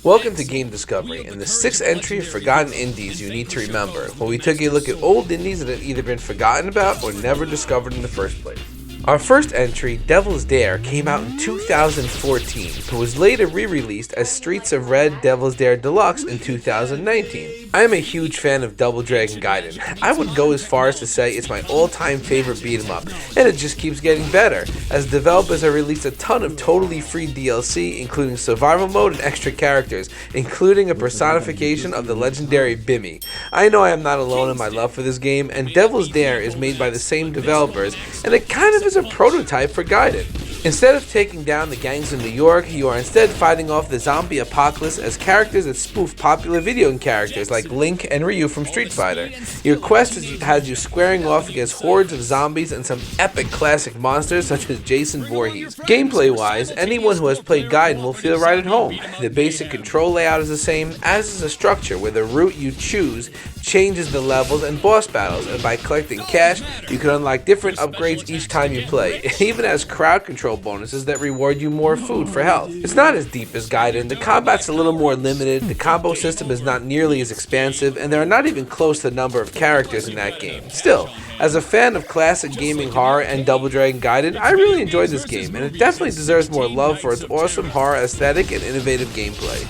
Welcome to Game Discovery and the 6th entry of Forgotten Indies you need to remember, where we took a look at old indies that have either been forgotten about or never discovered in the first place. Our first entry, Devil's Dare, came out in 2014, but was later re-released as Streets of Red Devil's Dare Deluxe in 2019. I am a huge fan of Double Dragon Gaiden. I would go as far as to say it's my all-time favorite beat-em-up, and it just keeps getting better, as developers have released a ton of totally free DLC, including survival mode and extra characters, including a personification of the legendary Bimmy. I know I am not alone in my love for this game, and Devil's Dare is made by the same developers, and it kind of is a prototype for Gaiden. Instead of taking down the gangs in New York, you are instead fighting off the zombie apocalypse as characters that spoof popular video game characters like Link and Ryu from Street Fighter. Your quest has you squaring off against hordes of zombies and some epic classic monsters such as Jason Voorhees. Gameplay-wise, anyone who has played Gaiden will feel right at home. The basic control layout is the same, as is the structure, where the route you choose changes the levels and boss battles, and by collecting cash, you can unlock different upgrades each time you play. It even has crowd control bonuses that reward you more food for health. It's not as deep as Gaiden, the combat's a little more limited, the combo system is not nearly as expansive, and there are not even close to the number of characters in that game. Still, as a fan of classic gaming horror and Double Dragon Gaiden, I really enjoyed this game, and it definitely deserves more love for its awesome horror aesthetic and innovative gameplay.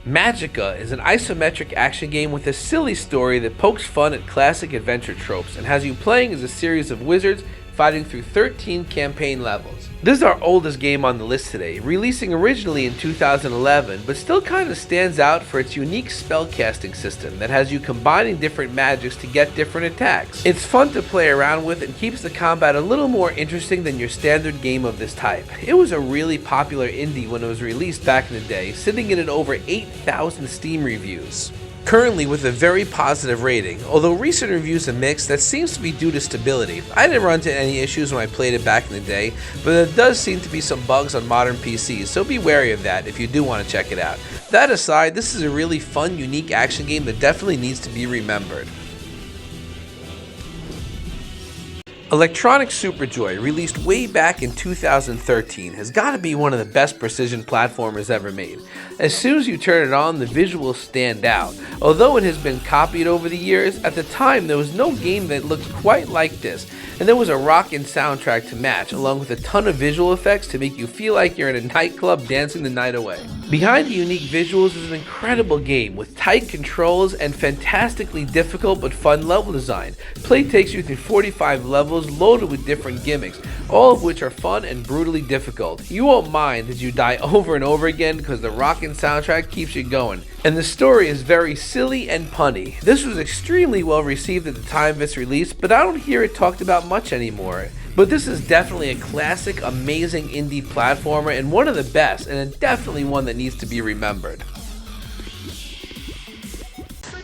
Magicka is an isometric action game with a silly story that pokes fun at classic adventure tropes and has you playing as a series of wizards fighting through 13 campaign levels. This is our oldest game on the list today, releasing originally in 2011, but still kind of stands out for its unique spellcasting system that has you combining different magics to get different attacks. It's fun to play around with and keeps the combat a little more interesting than your standard game of this type. It was a really popular indie when it was released back in the day, sitting in at over 8,000 Steam reviews. Currently with a very positive rating, although recent reviews are mixed, that seems to be due to stability. I didn't run into any issues when I played it back in the day, but there does seem to be some bugs on modern PCs, so be wary of that if you do want to check it out. That aside, this is a really fun, unique action game that definitely needs to be remembered. Electronic Superjoy, released way back in 2013, has got to be one of the best precision platformers ever made. As soon as you turn it on, the visuals stand out. Although it has been copied over the years, at the time there was no game that looked quite like this, and there was a rockin' soundtrack to match, along with a ton of visual effects to make you feel like you're in a nightclub dancing the night away. Behind the unique visuals is an incredible game with tight controls and fantastically difficult but fun level design. Play takes you through 45 levels loaded with different gimmicks, all of which are fun and brutally difficult. You won't mind as you die over and over again because the rockin' soundtrack keeps you going. And the story is very silly and punny. This was extremely well received at the time of its release, but I don't hear it talked about much anymore. But this is definitely a classic, amazing indie platformer and one of the best, and definitely one that needs to be remembered.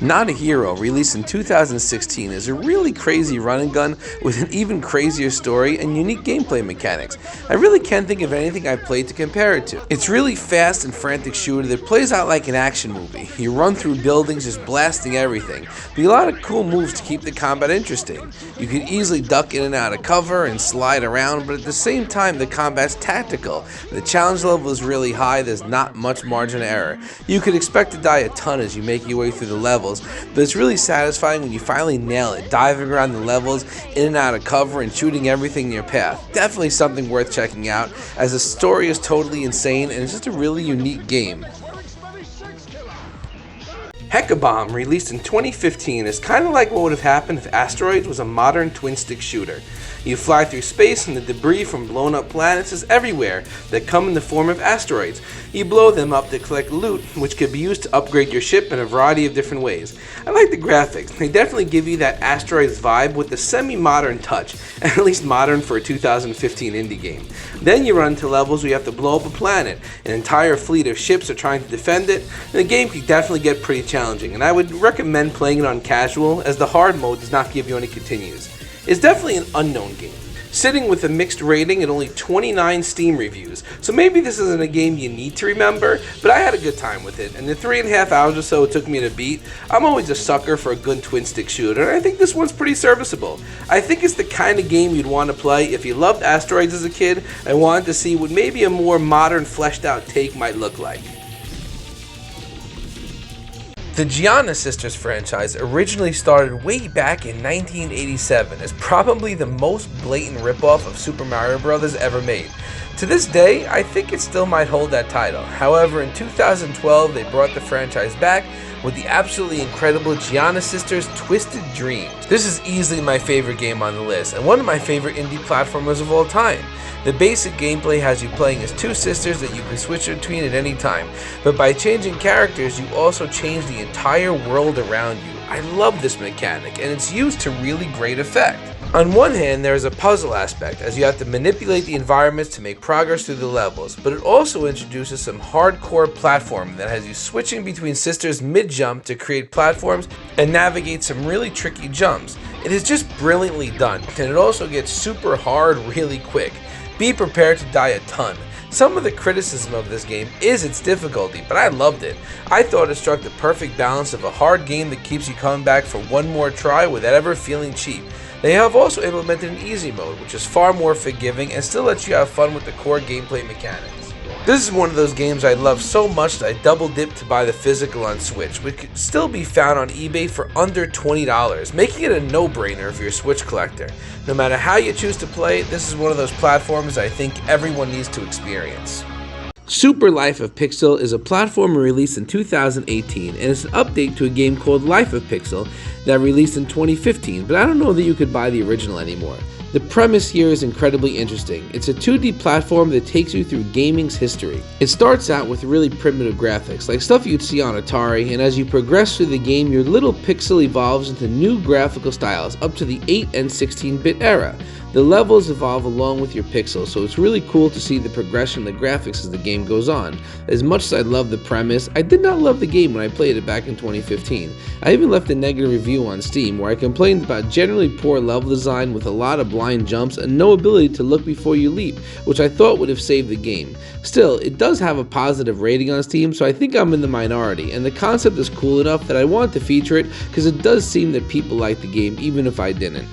Not a Hero, released in 2016, is a really crazy run and gun with an even crazier story and unique gameplay mechanics. I really can't think of anything I've played to compare it to. It's really fast and frantic shooter that plays out like an action movie. You run through buildings just blasting everything, but a lot of cool moves to keep the combat interesting. You can easily duck in and out of cover and slide around, but at the same time the combat's tactical. The challenge level is really high, there's not much margin of error. You could expect to die a ton as you make your way through the levels, but it's really satisfying when you finally nail it, diving around the levels, in and out of cover, and shooting everything in your path. Definitely something worth checking out, as the story is totally insane and it's just a really unique game. Hekabomb, released in 2015, is kind of like what would have happened if Asteroids was a modern twin-stick shooter. You fly through space and the debris from blown up planets is everywhere that come in the form of asteroids. You blow them up to collect loot, which could be used to upgrade your ship in a variety of different ways. I like the graphics. They definitely give you that Asteroids vibe with the semi-modern touch, at least modern for a 2015 indie game. Then you run into levels where you have to blow up a planet. An entire fleet of ships are trying to defend it, and the game can definitely get pretty challenging, and I would recommend playing it on casual, as the hard mode does not give you any continues. It's definitely an unknown game, sitting with a mixed rating at only 29 Steam reviews, so maybe this isn't a game you need to remember, but I had a good time with it, and the 3.5 hours or so it took me to beat, I'm always a sucker for a good twin-stick shooter, and I think this one's pretty serviceable. I think it's the kind of game you'd want to play if you loved Asteroids as a kid and wanted to see what maybe a more modern, fleshed-out take might look like. The Gianna Sisters franchise originally started way back in 1987 as probably the most blatant ripoff of Super Mario Bros. Ever made. To this day, I think it still might hold that title. However, in 2012, they brought the franchise back with the absolutely incredible Gianna Sisters Twisted Dreams. This is easily my favorite game on the list, and one of my favorite indie platformers of all time. The basic gameplay has you playing as two sisters that you can switch between at any time, but by changing characters, you also change the entire world around you. I love this mechanic, and it's used to really great effect. On one hand, there is a puzzle aspect, as you have to manipulate the environments to make progress through the levels, but it also introduces some hardcore platforming that has you switching between sisters mid-jump to create platforms and navigate some really tricky jumps. It is just brilliantly done, and it also gets super hard really quick. Be prepared to die a ton. Some of the criticism of this game is its difficulty, but I loved it. I thought it struck the perfect balance of a hard game that keeps you coming back for one more try without ever feeling cheap. They have also implemented an easy mode, which is far more forgiving and still lets you have fun with the core gameplay mechanics. This is one of those games I love so much that I double dipped to buy the physical on Switch, which could still be found on eBay for under $20, making it a no-brainer if you're a Switch collector. No matter how you choose to play it, this is one of those platforms I think everyone needs to experience. Super Life of Pixel is a platformer released in 2018, and it's an update to a game called Life of Pixel that released in 2015, but I don't know that you could buy the original anymore. The premise here is incredibly interesting. It's a 2D platform that takes you through gaming's history. It starts out with really primitive graphics, like stuff you'd see on Atari, and as you progress through the game, your little pixel evolves into new graphical styles up to the 8 and 16-bit era. The levels evolve along with your pixels, so it's really cool to see the progression of the graphics as the game goes on. As much as I love the premise, I did not love the game when I played it back in 2015. I even left a negative review on Steam where I complained about generally poor level design with a lot of blind jumps and no ability to look before you leap, which I thought would have saved the game. Still, it does have a positive rating on Steam, so I think I'm in the minority, and the concept is cool enough that I want to feature it because it does seem that people like the game even if I didn't.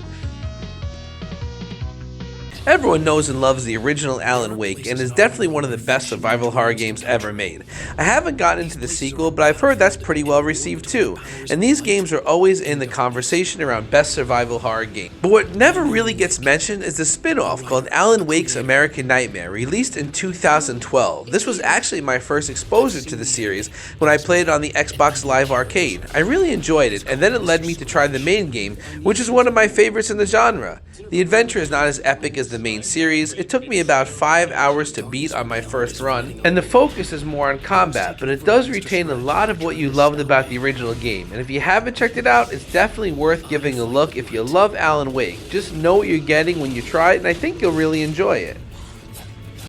Everyone knows and loves the original Alan Wake, and is definitely one of the best survival horror games ever made. I haven't gotten into the sequel, but I've heard that's pretty well received too, and these games are always in the conversation around best survival horror game. But what never really gets mentioned is the spin-off called Alan Wake's American Nightmare, released in 2012. This was actually my first exposure to the series when I played it on the Xbox Live Arcade. I really enjoyed it, and then it led me to try the main game, which is one of my favorites in the genre. The adventure is not as epic as the main series. It took me about 5 hours to beat on my first run, and the focus is more on combat, but it does retain a lot of what you loved about the original game, and if you haven't checked it out, it's definitely worth giving a look if you love Alan Wake. Just know what you're getting when you try it, and I think you'll really enjoy it.